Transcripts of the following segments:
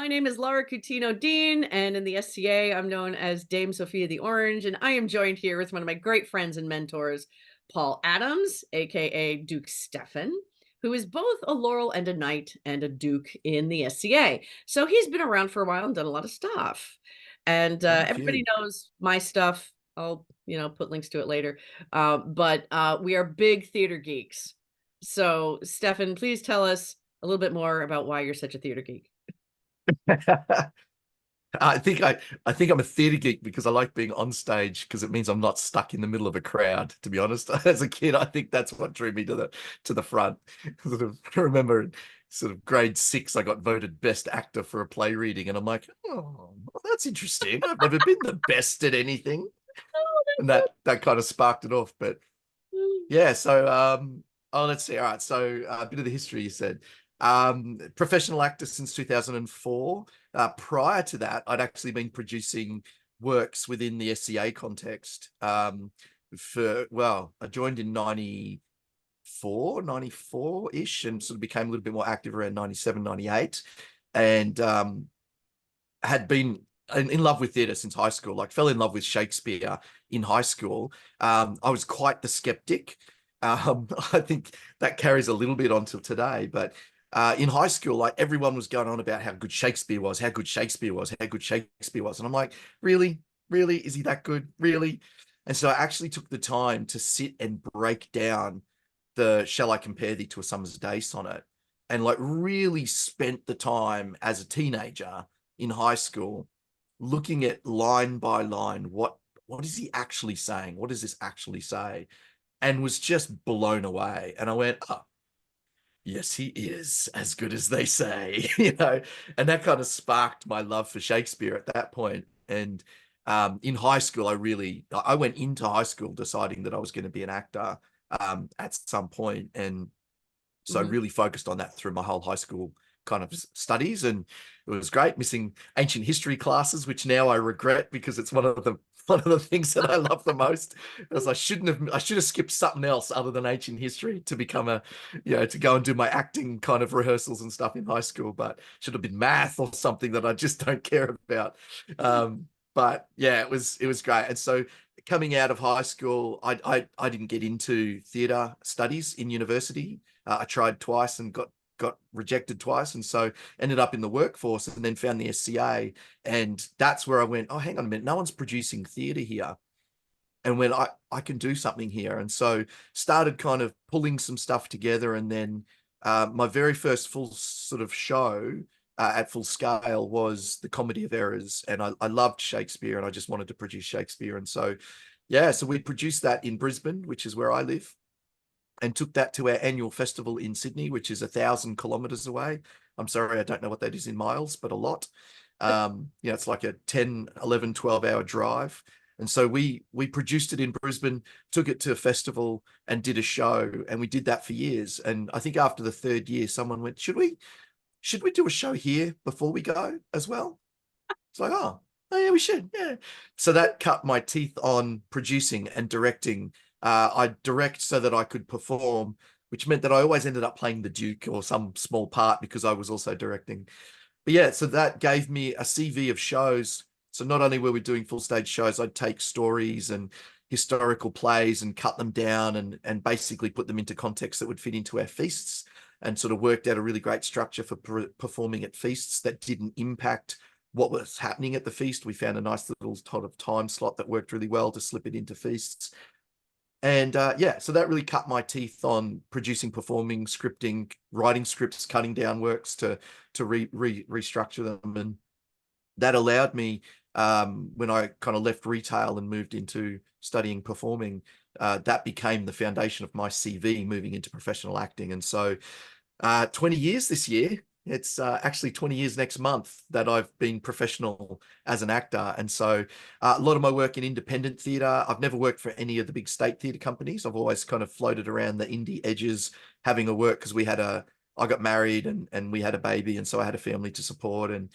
name is Laura Coutinho-Dean, and in the SCA, I'm known as Dame Sophia the Orange, and I am joined here with one of my great friends and mentors, Paul Adams, aka Duke Stephan, who is both a Laurel and a Knight and a Duke in the SCA. So he's been around for a while and done a lot of stuff. And Thank everybody you. knows my stuff. I'll, put links to it later. But we are big theater geeks. So, Stephan, please tell us a little bit more about why you're such a theater geek. I think I'm a theater geek because I like being on stage because it means I'm not stuck in the middle of a crowd, to be honest. As a kid, I think that's what drew me to the front. I remember in sort of grade 6, I got voted best actor for a play reading, and I'm like, oh, well, that's interesting. I've never been the best at anything. And that kind of sparked it off. But yeah, so let's see. All right, so a bit of the history you said. Professional actor since 2004. Prior to that, I'd actually been producing works within the SCA context. I joined in 94-ish, and sort of became a little bit more active around 97, 98. And had been in love with theatre since high school, like fell in love with Shakespeare in high school. I was quite the skeptic. I think that carries a little bit onto today, but in high school, like everyone was going on about how good Shakespeare was, how good Shakespeare was, how good Shakespeare was. And I'm like, really? Really? Is he that good? Really? And so I actually took the time to sit and break down the Shall I Compare Thee to a Summer's Day sonnet, and like really spent the time as a teenager in high school looking at line by line, what is he actually saying? What does this actually say? And was just blown away. And I went, oh, yes, he is as good as they say, and that kind of sparked my love for Shakespeare at that point. And in high school, I went into high school deciding that I was going to be an actor at some point. And so I really focused on that through my whole high school kind of studies. And it was great missing ancient history classes, which now I regret because it's one of the things that I love the most. Because I should have skipped something else other than ancient history to become to go and do my acting kind of rehearsals and stuff in high school, but should have been math or something that I just don't care about. But yeah, it was great. And so coming out of high school, I didn't get into theatre studies in university. I tried twice and got rejected twice, and so ended up in the workforce, and then found the SCA. And that's where I went, oh, hang on a minute, no one's producing theatre here, and when I can do something here. And so started kind of pulling some stuff together. And then my very first full sort of show at full scale was the Comedy of Errors, and I loved Shakespeare, and I just wanted to produce Shakespeare. And so so we produced that in Brisbane, which is where I live, and took that to our annual festival in Sydney, which is 1,000 kilometers away. I'm sorry, I don't know what that is in miles, but a lot. It's like a 10, 11, 12-hour drive. And so we produced it in Brisbane, took it to a festival and did a show. And we did that for years. And I think after the third year, someone went, should we do a show here before we go as well? It's like, oh yeah, we should. Yeah. So that cut my teeth on producing and directing. I direct so that I could perform, which meant that I always ended up playing the Duke or some small part because I was also directing. But yeah, so that gave me a CV of shows. So not only were we doing full stage shows, I'd take stories and historical plays and cut them down and basically put them into context that would fit into our feasts, and sort of worked out a really great structure for performing at feasts that didn't impact what was happening at the feast. We found a nice little sort of time slot that worked really well to slip it into feasts. And so that really cut my teeth on producing, performing, scripting, writing scripts, cutting down works to restructure them. And that allowed me, when I kind of left retail and moved into studying performing, that became the foundation of my CV moving into professional acting. And so 20 years this year. It's actually 20 years next month that I've been professional as an actor. And so a lot of my work in independent theatre. I've never worked for any of the big state theatre companies. I've always kind of floated around the indie edges, having a work because I got married and we had a baby. And so I had a family to support. And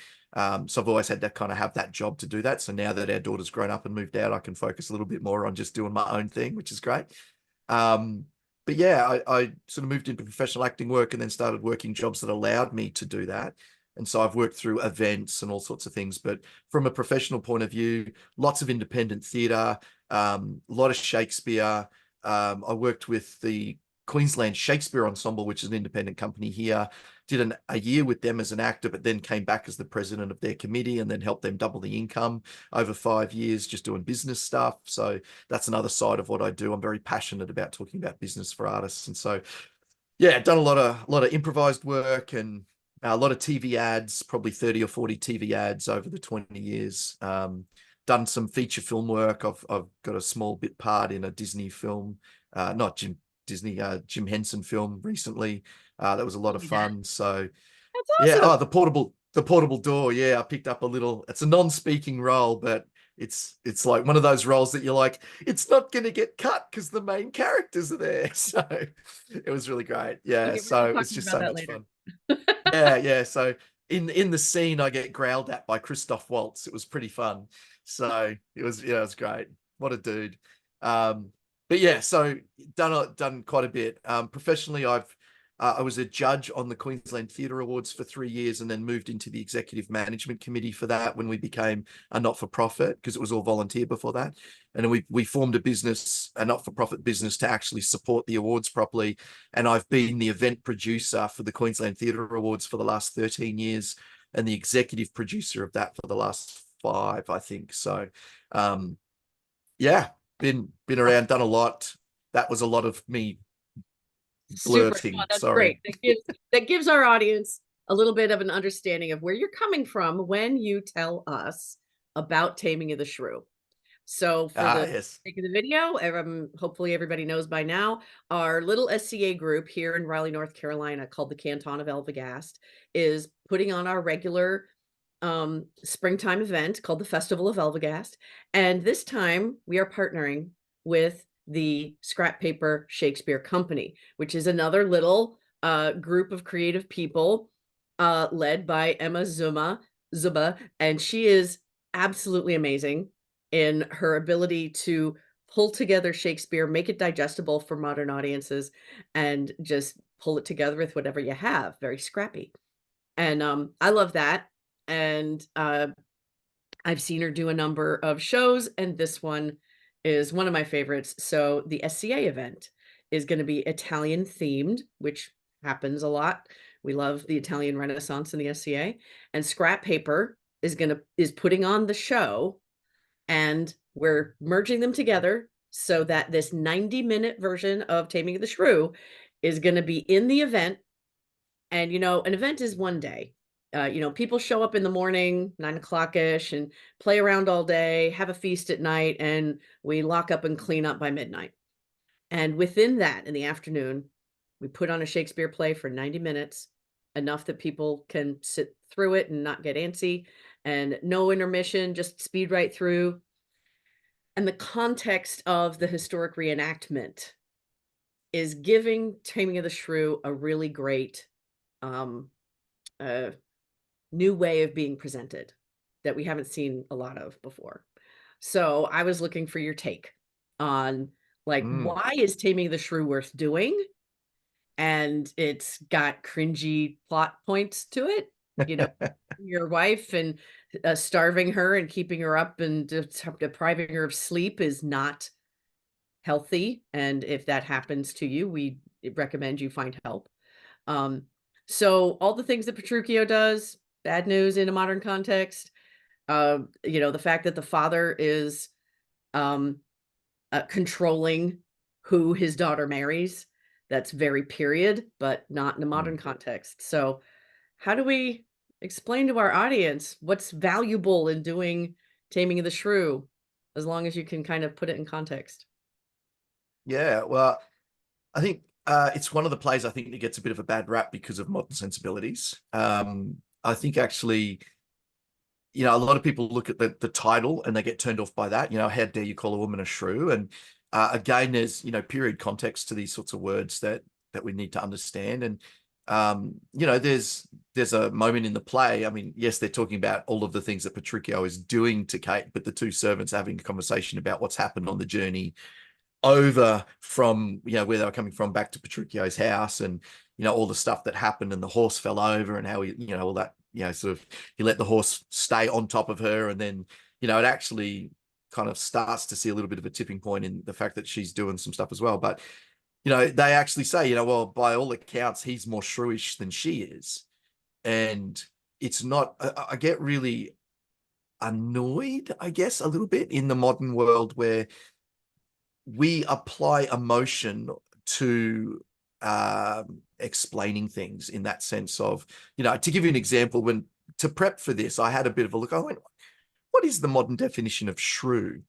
so I've always had to kind of have that job to do that. So now that our daughter's grown up and moved out, I can focus a little bit more on just doing my own thing, which is great. But yeah, I sort of moved into professional acting work and then started working jobs that allowed me to do that. And so I've worked through events and all sorts of things. But from a professional point of view, lots of independent theatre, a lot of Shakespeare. I worked with the Queensland Shakespeare Ensemble, which is an independent company here. Did a year with them as an actor, but then came back as the president of their committee and then helped them double the income over 5 years, just doing business stuff. So that's another side of what I do. I'm very passionate about talking about business for artists. And so, yeah, done a lot of improvised work and a lot of TV ads, probably 30 or 40 TV ads over the 20 years. Done some feature film work. I've got a small bit part in a Disney film, not Disney, Jim Henson film recently. That was a lot of fun. So That's yeah, awesome. the portable door. Yeah, I picked up a little. It's a non-speaking role, but it's like one of those roles that you're like, it's not going to get cut because the main characters are there. So it was really great. Yeah, Okay, we're gonna so be it was talking just about so that much later. fun. Yeah, yeah. So in the scene, I get growled at by Christoph Waltz. It was pretty fun. So it was great. What a dude. Um, but yeah, so done quite a bit. Professionally, I was a judge on the Queensland Theatre Awards for 3 years, and then moved into the executive management committee for that when we became a not-for-profit, because it was all volunteer before that. And then we formed a not-for-profit business to actually support the awards properly. And I've been the event producer for the Queensland Theatre Awards for the last 13 years and the executive producer of that for the last 5, I think. So, yeah, been around, done a lot. That was a lot of me Super fun. blurting. That's Sorry. great. That gives our audience a little bit of an understanding of where you're coming from when you tell us about Taming of the Shrew. So for the Yes. sake of the video, hopefully everybody knows by now, our little SCA group here in Raleigh, North Carolina, called the Canton of Elvegast, is putting on our regular springtime event called the Festival of Elvegast. And this time we are partnering with the Scrap Paper Shakespeare Company, which is another little group of creative people led by Emma Zuba, and she is absolutely amazing in her ability to pull together Shakespeare, make it digestible for modern audiences, and just pull it together with whatever you have. Very scrappy. And I love that. And I've seen her do a number of shows, and this one is one of my favorites. So the SCA event is going to be Italian themed, which happens a lot. We love the Italian Renaissance in the SCA, and Scrap Paper is putting on the show, and we're merging them together so that this 90-minute version of Taming of the Shrew is going to be in the event. And, an event is one day. People show up in the morning, 9 o'clock ish, and play around all day, have a feast at night, and we lock up and clean up by midnight. And within that, in the afternoon, we put on a Shakespeare play for 90 minutes, enough that people can sit through it and not get antsy, and no intermission, just speed right through. And the context of the historic reenactment is giving Taming of the Shrew a really great um, uh, new way of being presented that we haven't seen a lot of before. So I was looking for your take on, like, Mm. why is Taming the Shrew worth doing? And it's got cringy plot points to it, you know, your wife and starving her and keeping her up and depriving her of sleep is not healthy. And if that happens to you, we recommend you find help. Um, so all the things that Petruchio does, bad news in a modern context, the fact that the father is um, controlling who his daughter marries, that's very period, but not in a Mm. modern context. So how do we explain to our audience what's valuable in doing Taming of the Shrew, as long as you can kind of put it in context? Yeah, well, I think it's one of the plays I think that gets a bit of a bad rap because of modern sensibilities. I think actually, a lot of people look at the title and they get turned off by that. How dare you call a woman a shrew? And again, there's period context to these sorts of words that we need to understand. And there's a moment in the play. I mean, yes, they're talking about all of the things that Petruchio is doing to Kate, but the two servants are having a conversation about what's happened on the journey over from where they were coming from back to Petruchio's house, and all the stuff that happened, and the horse fell over, and how he all that sort of, he let the horse stay on top of her, and then, it actually kind of starts to see a little bit of a tipping point in the fact that she's doing some stuff as well. But, they actually say, well, by all accounts, he's more shrewish than she is. And it's not, I get really annoyed, I guess, a little bit in the modern world where we apply emotion to explaining things, in that sense of, to give you an example, to prep for this, I had a bit of a look. I went, what is the modern definition of shrew?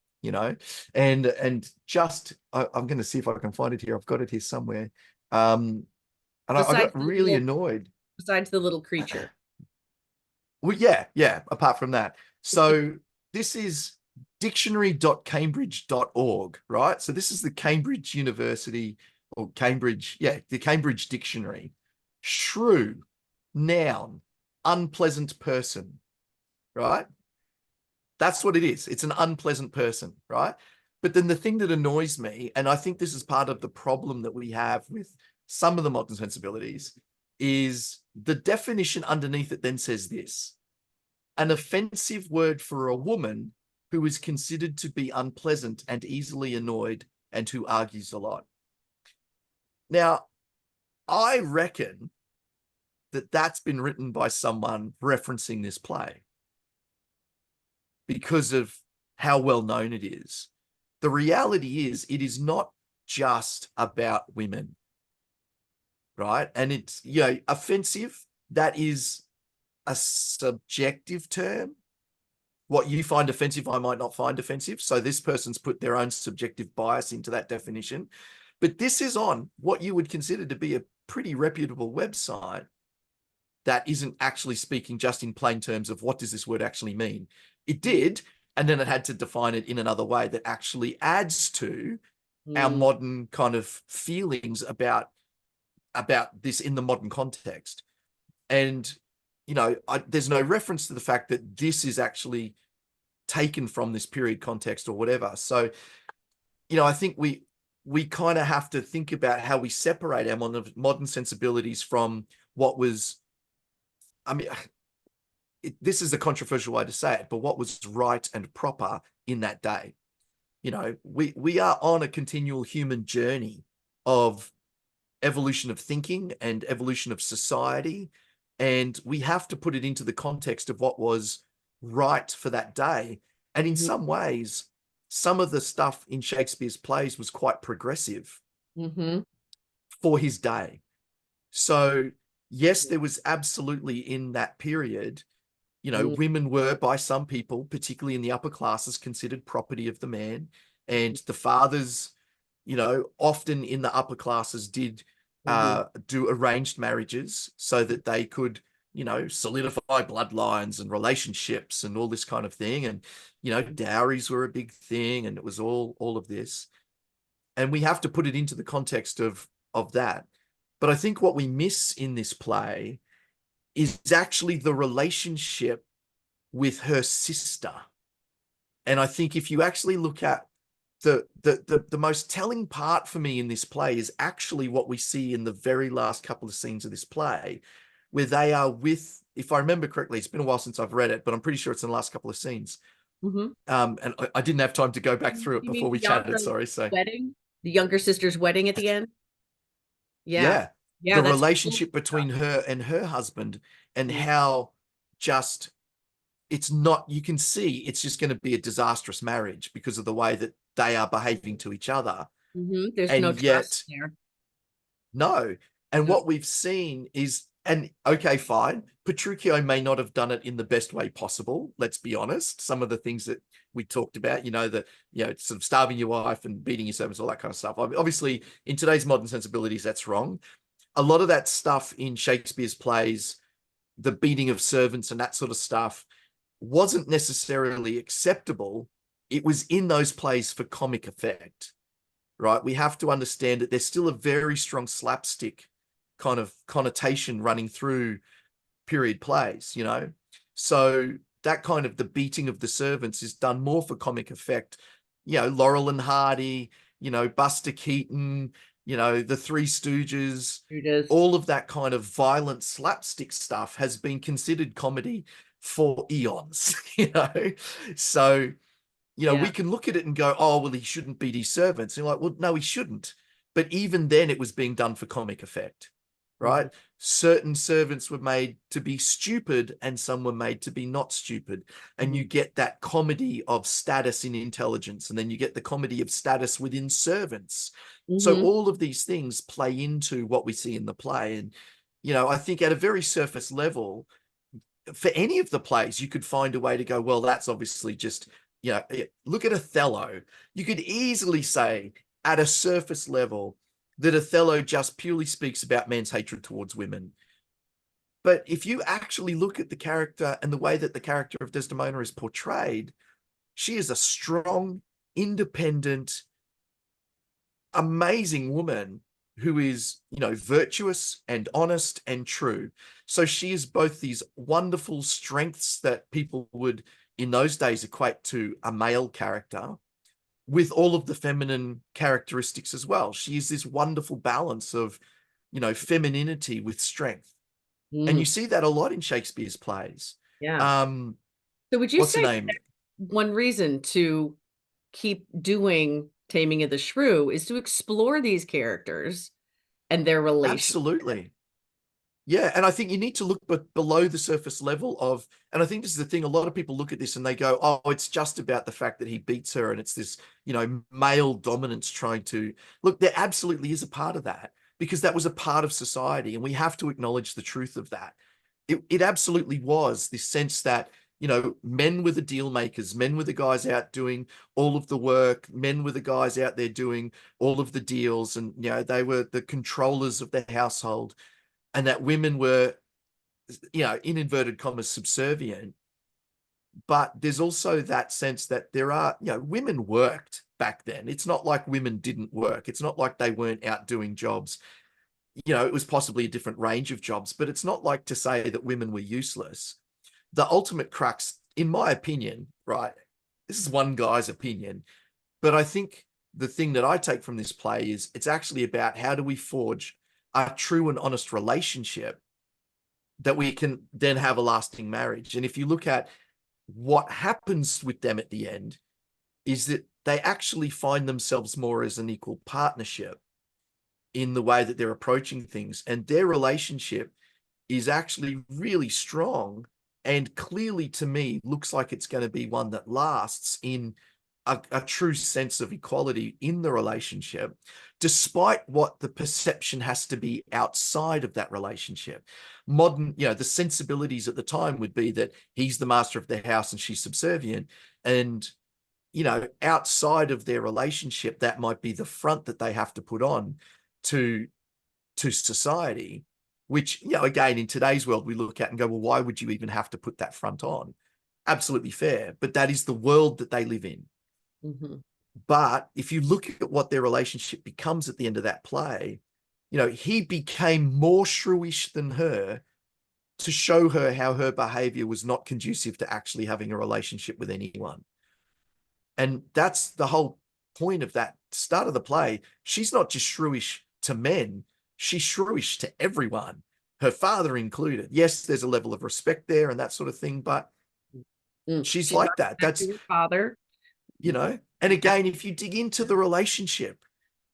And just, I'm going to see if I can find it here. I've got it here somewhere. And I Besides got really annoyed. besides the little creature. Well, yeah, apart from that. So this is dictionary.cambridge.org, right? So this is the Cambridge University, or Cambridge, the Cambridge Dictionary. Shrew, noun, unpleasant person, right? That's what it is. It's an unpleasant person, right? But then the thing that annoys me, and I think this is part of the problem that we have with some of the modern sensibilities, is the definition underneath it then says this: an offensive word for a woman who is considered to be unpleasant and easily annoyed and who argues a lot. Now, I reckon that that's been written by someone referencing this play because of how well known it is. The reality is, it is not just about women, right? And it's, offensive, that is a subjective term. What you find offensive, I might not find offensive. So this person's put their own subjective bias into that definition. But this is on what you would consider to be a pretty reputable website that isn't actually speaking just in plain terms of what does this word actually mean. It did, and then it had to define it in another way that actually adds to our modern kind of feelings about this in the modern context. And, there's no reference to the fact that this is actually taken from this period context or whatever. So, I think we kind of have to think about how we separate our modern sensibilities from what was, this is a controversial way to say it, but what was right and proper in that day. We are on a continual human journey of evolution of thinking and evolution of society, and we have to put it into the context of what was right for that day. And in some ways, some of the stuff in Shakespeare's plays was quite progressive for his day. So yes, there was absolutely, in that period, women were, by some people, particularly in the upper classes, considered property of the man. And the fathers, often in the upper classes did do arranged marriages so that they could, solidify bloodlines and relationships and all this kind of thing. And, dowries were a big thing, and it was all of this. And we have to put it into the context of that. But I think what we miss in this play is actually the relationship with her sister. And I think if you actually look at the most telling part for me in this play is actually what we see in the very last couple of scenes of this play, where they are with, if I remember correctly, it's been a while since I've read it, but I'm pretty sure it's in the last couple of scenes. And I didn't have time to go back through it before we chatted. Sorry. So wedding, the younger sister's wedding at the end. Yeah. Yeah, the that's relationship between her and her husband, and how just, it's not, you can see it's just going to be a disastrous marriage because of the way that they are behaving to each other. There's and no yet, trust there. No. And what we've seen is, and okay, fine, Petruchio may not have done it in the best way possible. Let's be honest. Some of the things that we talked about, sort of starving your wife and beating your servants, all that kind of stuff. Obviously, in today's modern sensibilities, that's wrong. A lot of that stuff in Shakespeare's plays, the beating of servants and that sort of stuff, wasn't necessarily acceptable. It was in those plays for comic effect, right? We have to understand that there's still a very strong slapstick kind of connotation running through period plays, So that kind of, the beating of the servants is done more for comic effect. Laurel and Hardy, Buster Keaton, the Three Stooges, Judas. all of that kind of violent slapstick stuff has been considered comedy for eons, So, we Yeah. can look at it and go, oh, well, he shouldn't beat his servants. And you're like, well, no, he shouldn't. But even then, it was being done for comic effect, Mhm. right? Certain servants were made to be stupid and some were made to be not stupid. And you Mhm. get that comedy of status in intelligence, and then you get the comedy of status within servants. So Mhm. all of these things play into what we see in the play. And, I think at a very surface level, for any of the plays, you could find a way to go, well, that's obviously just, look at Othello. You could easily say at a surface level that Othello just purely speaks about man's hatred towards women. But if you actually look at the character and the way that the character of Desdemona is portrayed, she is a strong, independent, amazing woman who is, virtuous and honest and true. So she is both these wonderful strengths that people would in those days equate to a male character, with all of the feminine characteristics as well. She is this wonderful balance of, femininity with strength. And you Mm. see that a lot in Shakespeare's plays. Yeah. Um, So would you what's the say name? one reason to keep doing Taming of the Shrew is to explore these characters and their relation? Absolutely. Yeah, and I think you need to look below the surface level of, and I think this is the thing, a lot of people look at this and they go, oh, it's just about the fact that he beats her and it's this, male dominance trying to, look, there absolutely is a part of that, because that was a part of society and we have to acknowledge the truth of that. It absolutely was this sense that, men were the deal makers, men were the guys out doing all of the work, men were the guys out there doing all of the deals, and, they were the controllers of the household, and that women were, in inverted commas, subservient. But there's also that sense that there are, women worked back then. It's not like women didn't work. It's not like they weren't out doing jobs. It was possibly a different range of jobs, but it's not like to say that women were useless. The ultimate crux, in my opinion, right? This is one guy's opinion, but I think the thing that I take from this play is it's actually about how do we forge a true and honest relationship that we can then have a lasting marriage. And if you look at what happens with them at the end, is that they actually find themselves more as an equal partnership in the way that they're approaching things. And their relationship is actually really strong, and clearly to me looks like it's going to be one that lasts in a true sense of equality in the relationship, despite what the perception has to be outside of that relationship. Modern, the sensibilities at the time would be that he's the master of the house and she's subservient. And, outside of their relationship, that might be the front that they have to put on to society, which, again, in today's world, we look at and go, well, why would you even have to put that front on? Absolutely fair. But that is the world that they live in. Mhm. But if you look at what their relationship becomes at the end of that play, he became more shrewish than her to show her how her behavior was not conducive to actually having a relationship with anyone. And that's the whole point of that start of the play. She's not just shrewish to men, she's shrewish to everyone, her father included. Yes, there's a level of respect there and that sort of thing, but Mm. she's She's like not that. protecting her father. Mhm. And again, if you dig into the relationship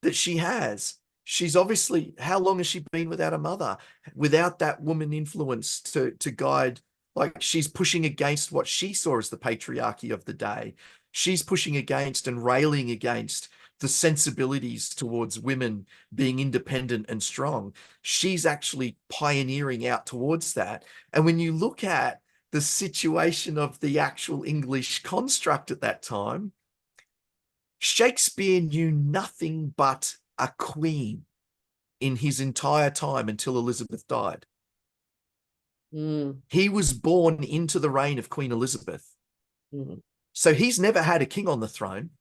that she has, she's obviously, how long has she been without a mother, without that woman influence to guide? Like, she's pushing against what she saw as the patriarchy of the day. She's pushing against and railing against the sensibilities towards women being independent and strong. She's actually pioneering out towards that. And when you look at the situation of the actual English construct at that time, Shakespeare knew nothing but a queen in his entire time until Elizabeth died. Mm. He was born into the reign of Queen Elizabeth. Mhm. So he's never had a king on the throne.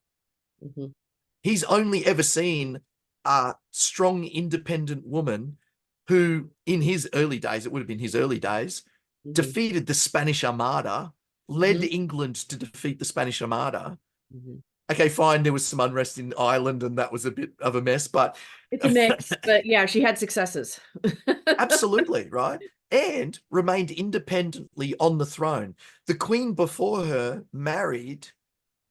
Mhm. He's only ever seen a strong, independent woman who, in his early days, it would have been his early days, Mhm. defeated the Spanish Armada, led Mhm. England to defeat the Spanish Armada, Mhm. okay, fine, there was some unrest in Ireland and that was a bit of a mess, but It's a mix, but yeah, she had successes. absolutely, right? And remained independently on the throne. The queen before her married.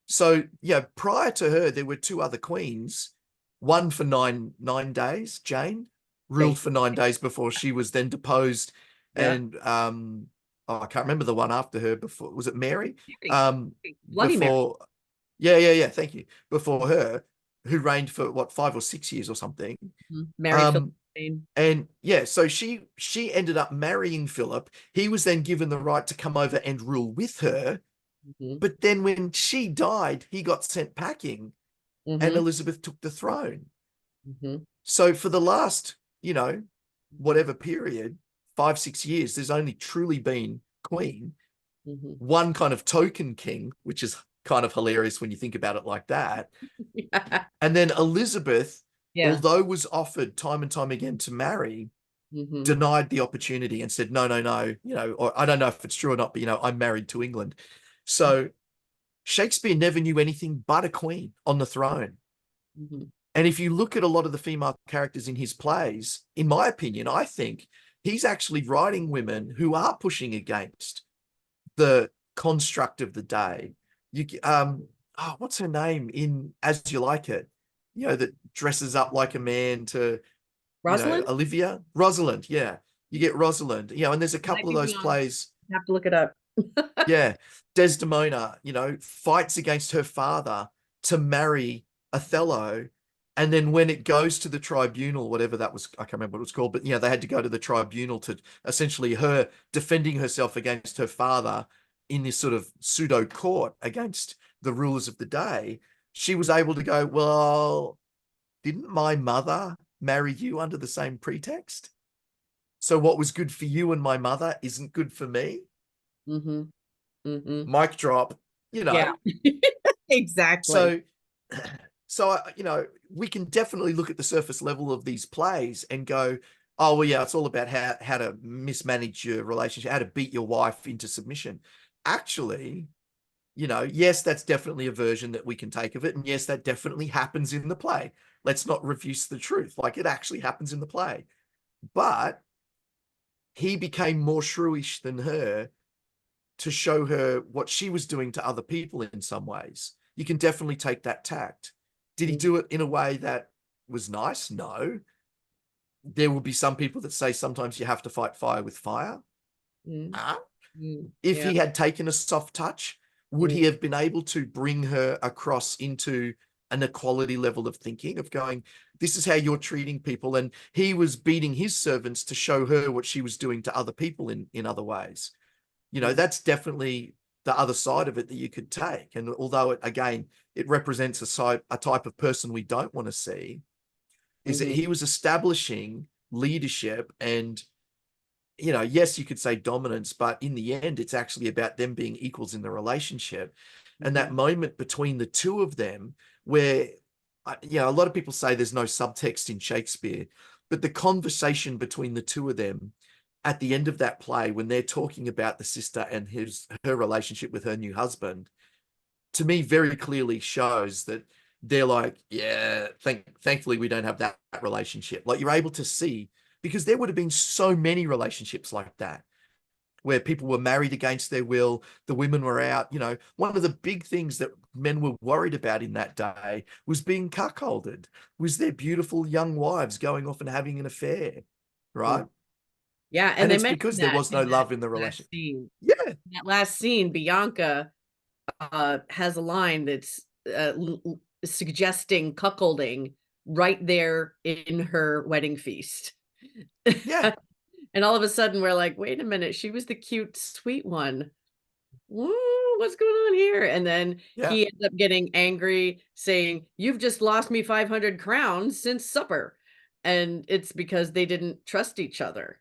So, yeah, prior to her, there were two other queens, one for nine days, Jane, ruled Thank for you. 9 days before she was then deposed. Yeah. And oh, I can't remember the one after her before. Was it Mary? Mary. Um, Bloody Mary. before, yeah, thank you. Before her, who reigned for what, 5 or 6 years or something. Mary Um, Philipine. and yeah, so she ended up marrying Philip. He was then given the right to come over and rule with her. Hmm. But then when she died, he got sent packing and Hmm. Elizabeth took the throne. Hmm. So for the last, whatever period, 5, 6 years, there's only truly been queen, Hmm. one kind of token king, which is kind of hilarious when you think about it like that. Yeah. And then Elizabeth, Yeah. although was offered time and time again to marry, Hmm. denied the opportunity and said, no, no, no, or I don't know if it's true or not, but, I'm married to England. So Shakespeare never knew anything but a queen on the throne. Hmm. And if you look at a lot of the female characters in his plays, in my opinion, I think he's actually writing women who are pushing against the construct of the day. What's her name in As You Like It? That dresses up like a man to, Rosalind? Olivia, Rosalind. Yeah, you get Rosalind. And there's a Might couple of be those wrong. plays. Have to look it up. Yeah, Desdemona, fights against her father to marry Othello. And then when it goes to the tribunal, whatever that was, I can't remember what it was called, but they had to go to the tribunal to essentially her defending herself against her father in this sort of pseudo court against the rulers of the day. She was able to go, well, didn't my mother marry you under the same pretext? So what was good for you and my mother isn't good for me? Hmm. Hmm. Mic drop, you Yeah. know. Exactly. So, we can definitely look at the surface level of these plays and go, oh, well, yeah, it's all about how to mismanage your relationship, how to beat your wife into submission. Actually, yes, that's definitely a version that we can take of it. And yes, that definitely happens in the play. Let's not refuse the truth. Like, it actually happens in the play. But he became more shrewish than her to show her what she was doing to other people in some ways. You can definitely take that tact. Did he Mhm. do it in a way that was nice? No. There will be some people that say sometimes you have to fight fire with fire. Mm. Ah. Mm. If Yeah. he had taken a soft touch, would Mm. he have been able to bring her across into an equality level of thinking, of going, this is how you're treating people? And he was beating his servants to show her what she was doing to other people in other ways. Mm. That's definitely the other side of it that you could take. And although it represents a type of person we don't want to see, is that Mhm. he was establishing leadership and, yes, you could say dominance, but in the end, it's actually about them being equals in the relationship. And that Mhm. moment between the two of them where, a lot of people say there's no subtext in Shakespeare, but the conversation between the two of them at the end of that play, when they're talking about the sister and her relationship with her new husband, to me very clearly shows that they're like, yeah, thankfully we don't have that relationship. Like, you're able to see, because there would have been so many relationships like that where people were married against their will, the women were out. One of the big things that men were worried about in that day was being cuckolded, was their beautiful young wives going off and having an affair, right? Mm. Yeah, and And they it's mentioned because there that was no in that love in the last relationship. scene. Yeah, In that last scene, Bianca has a line that's suggesting cuckolding right there in her wedding feast. yeah, And all of a sudden, we're like, wait a minute, she was the cute, sweet one. Whoa, what's going on here? And then yeah, he ends up getting angry, saying, you've just lost me 500 crowns since supper. And it's because they didn't trust each other.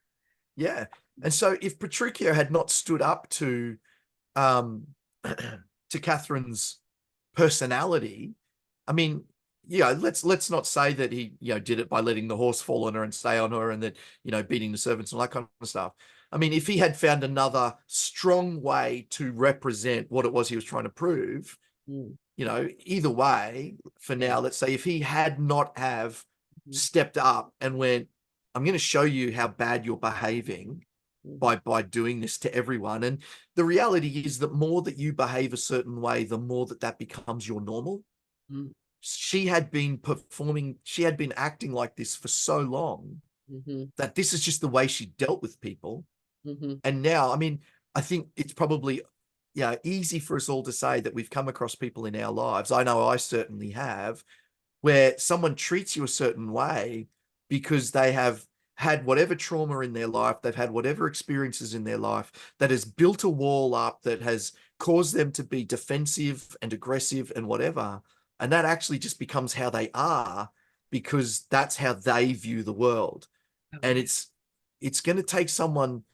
yeah. And so if Patricio had not stood up um to Catherine's personality, I mean, let's not say that he, did it by letting the horse fall on her and stay on her and that, beating the servants and all that kind of stuff. I mean, if he had found another strong way to represent what it was he was trying to prove, Mm. either way, for Yeah. now, let's say if he had not have Mhm. stepped up and went, I'm going to show you how bad you're behaving Mhm. by doing this to everyone. And the reality is that more that you behave a certain way, the more that becomes your normal. Mhm. She had been acting like this for so long Mhm. that this is just the way she dealt with people. Mhm. And now, I mean, I think it's probably, yeah, easy for us all to say that we've come across people in our lives. I know I certainly have, where someone treats you a certain way because they have had whatever trauma in their life, they've had whatever experiences in their life that has built a wall up that has caused them to be defensive and aggressive and whatever. And that actually just becomes how they are because that's how they view the world. Oh, And yeah. it's going to take someone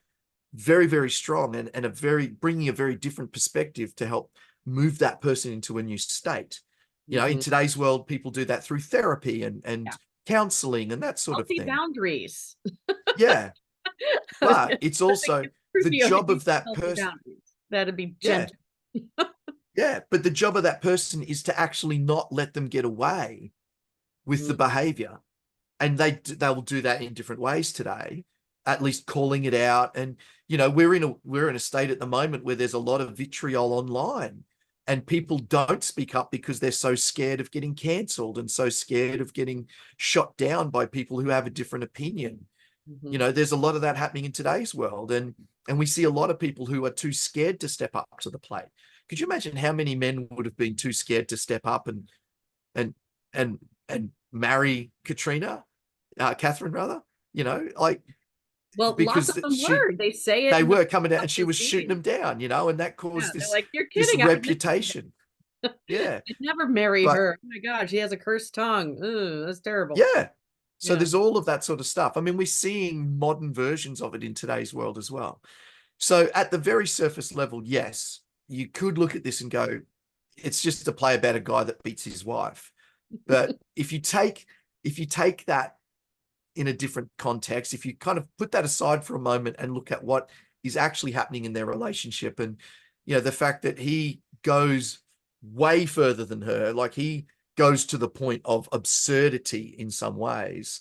very, very strong and bringing a very different perspective to help move that person into a new state. In Mhm. today's world, people do that through therapy Yeah. and counseling and that sort of Healthy thing. boundaries. Yeah. I was But gonna it's I think also it's the creepy how he job needs of that healthy person. boundaries. That'd be Yeah. gentle. Yeah. But the job of that person is to actually not let them get away with the Mhm. behavior. And they will do that in different ways today, at least calling it out. And we're in a state at the moment where there's a lot of vitriol online, and people don't speak up because they're so scared of getting cancelled and so scared of getting shot down by people who have a different opinion. Mhm. There's a lot of that happening in today's world, and we see a lot of people who are too scared to step up to the plate. Could you imagine how many men would have been too scared to step up and and and marry Catherine rather, like Well, lots because of them were. They say it they in the were coming out and she couple was shooting scenes. them down, and that Yeah, caused they're this like, "You're this kidding, I would never do that. reputation. Yeah. I'd never marry But her. Oh my god, she has a cursed tongue. Ugh, that's terrible." yeah. So Yeah. there's all of that sort of stuff. I mean, we're seeing modern versions of it in today's world as well. So at the very surface level, yes, you could look at this and go, it's just a play about a guy that beats his wife. But if you take that in a different context, if you kind of put that aside for a moment and look at what is actually happening in their relationship, and the fact that he goes way further than her, like he goes to the point of absurdity in some ways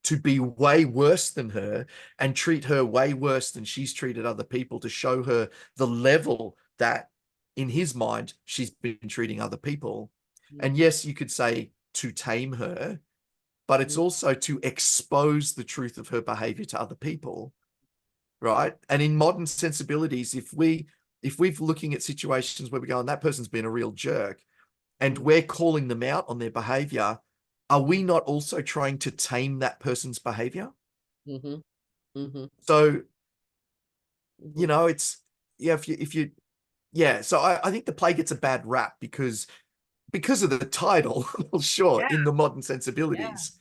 to be way worse than her and treat her way worse than she's treated other people, to show her the level that in his mind she's been treating other people. And Mhm. yes, you could say to tame her, but it's Mhm. also to expose the truth of her behavior to other people, right? And in modern sensibilities, if we're looking at situations where we go, and that person's been a real jerk, and Mhm. we're calling them out on their behavior, are we not also trying to tame that person's behavior? Mhm. Mhm. So, Mhm. it's, yeah, if you yeah, so I think the play gets a bad rap because of the title, well, sure, Yeah, in the modern yeah. sensibilities. So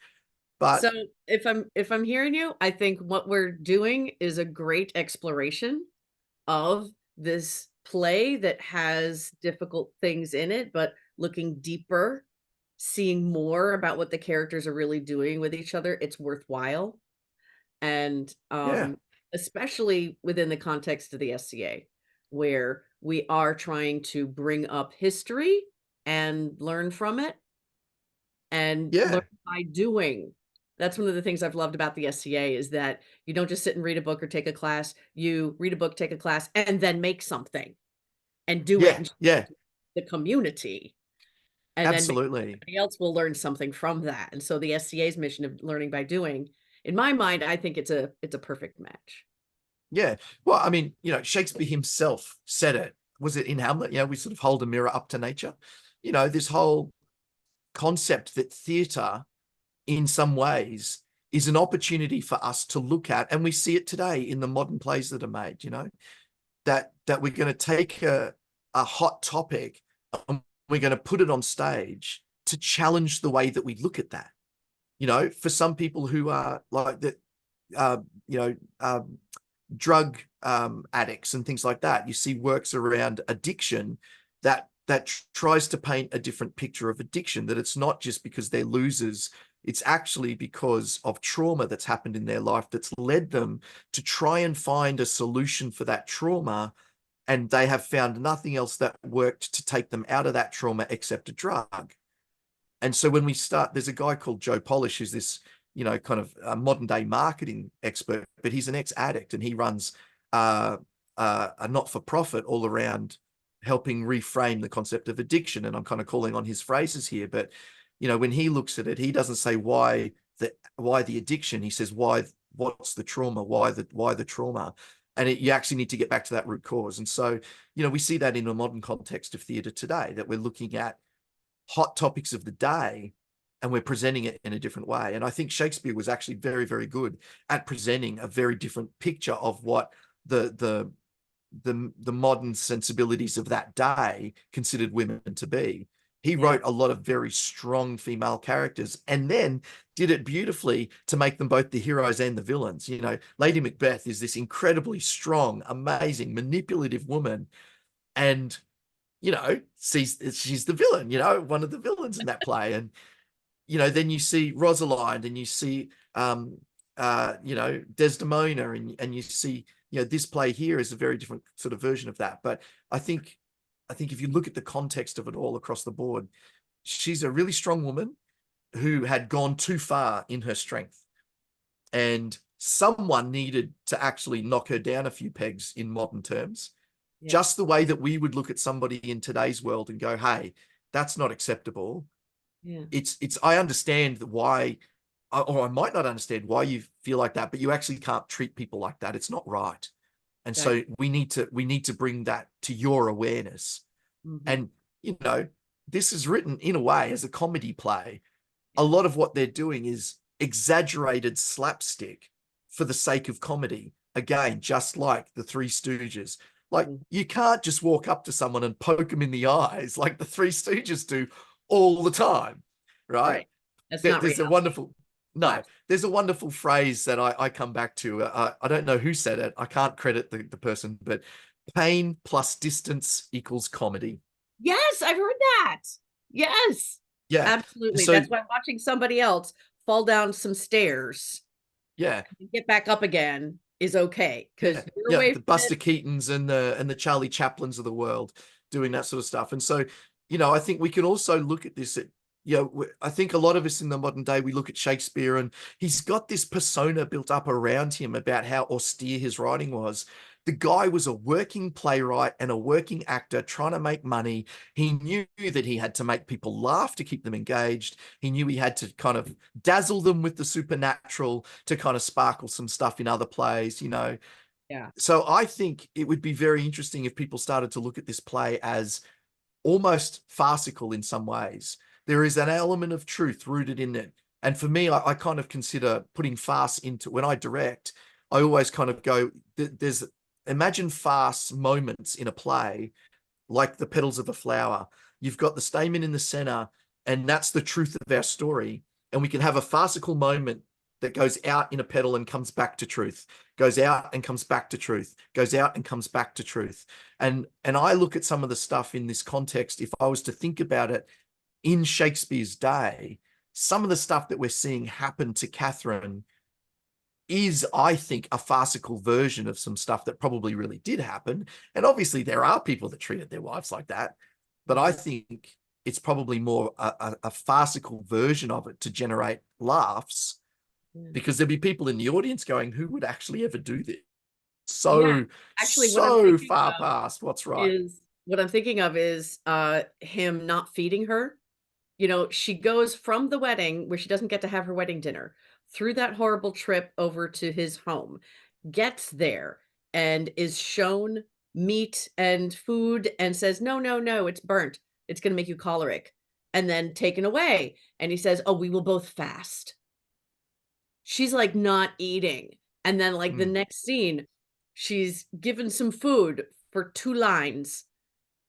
But if I'm hearing you, I think what we're doing is a great exploration of this play that has difficult things in it, but looking deeper, seeing more about what the characters are really doing with each other, it's worthwhile. And yeah, especially within the context of the SCA, where we are trying to bring up history and learn from it and learn yeah, by doing. That's one of the things I've loved about the SCA is that you don't just sit and read a book or take a class. You read a book, take a class, and then make something and do it yeah, and share yeah, it to the community. And then maybe absolutely. somebody else will learn something from that. And so the SCA's mission of learning by doing, in my mind, I think it's a perfect match. Yeah. Well, I mean, Shakespeare himself said it. Was it in Hamlet? We sort of hold a mirror up to nature. This whole concept that theatre, in some ways, is an opportunity for us to look at, and we see it today in the modern plays that are made, that we're going to take a hot topic and we're going to put it on stage to challenge the way that we look at that. For some people who are like that, uh, you know, drug addicts and things like that. You see works around addiction that tries to paint a different picture of addiction, that it's not just because they're losers, it's actually because of trauma that's happened in their life that's led them to try and find a solution for that trauma and they have found nothing else that worked to take them out of that trauma except a drug. And so when we start, there's a guy called Joe Polish, who's this, kind of modern day marketing expert, but he's an ex-addict, and he runs a not-for-profit all around helping reframe the concept of addiction. And I'm kind of calling on his phrases here, but when he looks at it, he doesn't say why the addiction. He says what's the trauma, why the trauma. And you actually need to get back to that root cause. And so, we see that in a modern context of theatre today, that we're looking at hot topics of the day and we're presenting it in a different way. And I think Shakespeare was actually very, very good at presenting a very different picture of what the modern sensibilities of that day considered women to be. He wrote a lot of very strong female characters, and then did it beautifully to make them both the heroes and the villains. Lady Macbeth is this incredibly strong, amazing, manipulative woman, and she's the villain, one of the villains in that play. And then you see Rosalind, and you see Desdemona, and you see this play here is a very different sort of version of that. But I think if you look at the context of it all across the board, she's a really strong woman who had gone too far in her strength, and someone needed to actually knock her down a few pegs, in modern terms. Just the way that we would look at somebody in today's world and go, hey, that's not acceptable. I understand why, or I might not understand why you feel like that, but you actually can't treat people like that. It's not right. And so we need to bring that to your awareness. And this is written in a way as a comedy play. A lot of what they're doing is exaggerated slapstick for the sake of comedy. Again, just like the Three Stooges. Like, you can't just walk up to someone and poke them in the eyes like the Three Stooges do all the time, right? That's not There's reality. there's a wonderful phrase that I come back to. I don't know who said it. I can't credit the person, but pain plus distance equals comedy. Yes, I've heard that. Yes, Yeah. absolutely. So, That's why watching somebody else fall down some stairs, yeah. get back up again, is okay, because you're Yeah. away The from Buster it. Keatons and the Charlie Chaplins of the world doing that sort of stuff. And so, I think we can also look at this at, I think a lot of us in the modern day, we look at Shakespeare, and he's got this persona built up around him about how austere his writing was. The guy was a working playwright and a working actor trying to make money. He knew that he had to make people laugh to keep them engaged. He knew he had to kind of dazzle them with the supernatural to kind of sparkle some stuff in other plays, Yeah. So I think it would be very interesting if people started to look at this play as almost farcical in some ways. There is an element of truth rooted in it. And for me, I kind of consider putting farce into, when I direct, I always kind of go, imagine farce moments in a play like the petals of a flower. You've got the stamen in the center, and that's the truth of our story. And we can have a farcical moment that goes out in a petal and comes back to truth, goes out and comes back to truth, goes out and comes back to truth. And I look at some of the stuff in this context, if I was to think about it in Shakespeare's day, some of the stuff that we're seeing happen to Catherine is, I think, a farcical version of some stuff that probably really did happen. And obviously there are people that treated their wives like that, but I think it's probably more a farcical version of it to generate laughs, because there'll be people in the audience going, who would actually ever do this? Yeah. So, Actually, what I'm so thinking far of past what's right. is him not feeding her. She goes from the wedding, where she doesn't get to have her wedding dinner, through that horrible trip over to his home, gets there and is shown meat and food and says, "No, no, no, it's burnt. It's gonna make you choleric." And then taken away. And he says, "Oh, we will both fast." She's, like, not eating. And then, like, the Mm. next scene, she's given some food for 2 lines,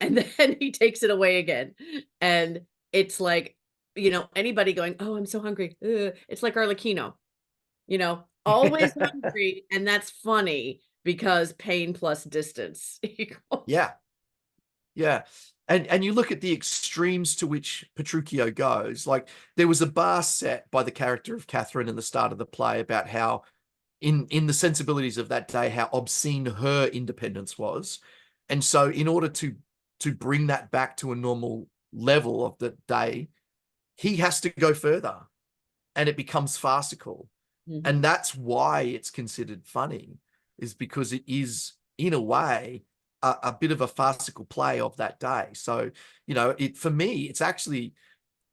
and then he takes it away again. And it's like, anybody going, "Oh, I'm so hungry. Ugh." It's like Arlecchino, always hungry, and that's funny because pain plus distance equals. Yeah. Yeah. And you look at the extremes to which Petruchio goes. Like, there was a bar set by the character of Catherine in the start of the play about how, in the sensibilities of that day, how obscene her independence was. And so in order to bring that back to a normal level of the day, he has to go further, and it becomes farcical. Mhm. And that's why it's considered funny, is because it is, in a way, a bit of a farcical play of that day. So, for me, it's actually,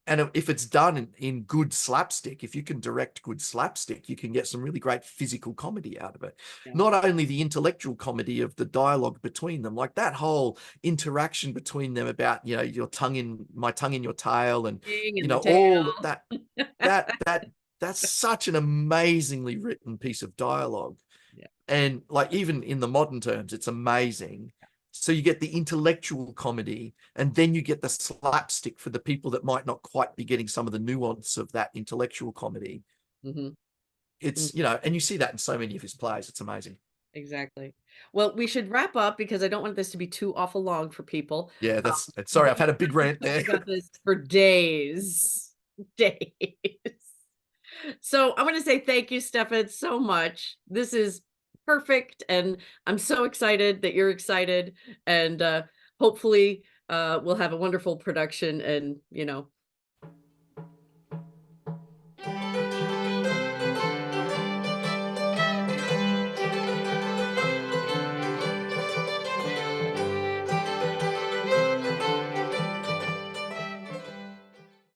and if it's done in good slapstick, if you can direct good slapstick, you can get some really great physical comedy out of it. Yeah. Not only the intellectual comedy of the dialogue between them, like that whole interaction between them about, my tongue in your tail, and, King and the all tail. that, that's such an amazingly written piece of dialogue. Yeah. And like, even in the modern terms, it's amazing. So you get the intellectual comedy, and then you get the slapstick for the people that might not quite be getting some of the nuance of that intellectual comedy. Mhm. It's, Mhm. and you see that in so many of his plays. It's amazing. Exactly. Well, we should wrap up because I don't want this to be too awful long for people. Yeah, Um, sorry, I've but had a big rant talk there. about this for days. Days. So I want to say thank you, Stefan, so much. This is perfect, and I'm so excited that you're excited. And hopefully, we'll have a wonderful production, and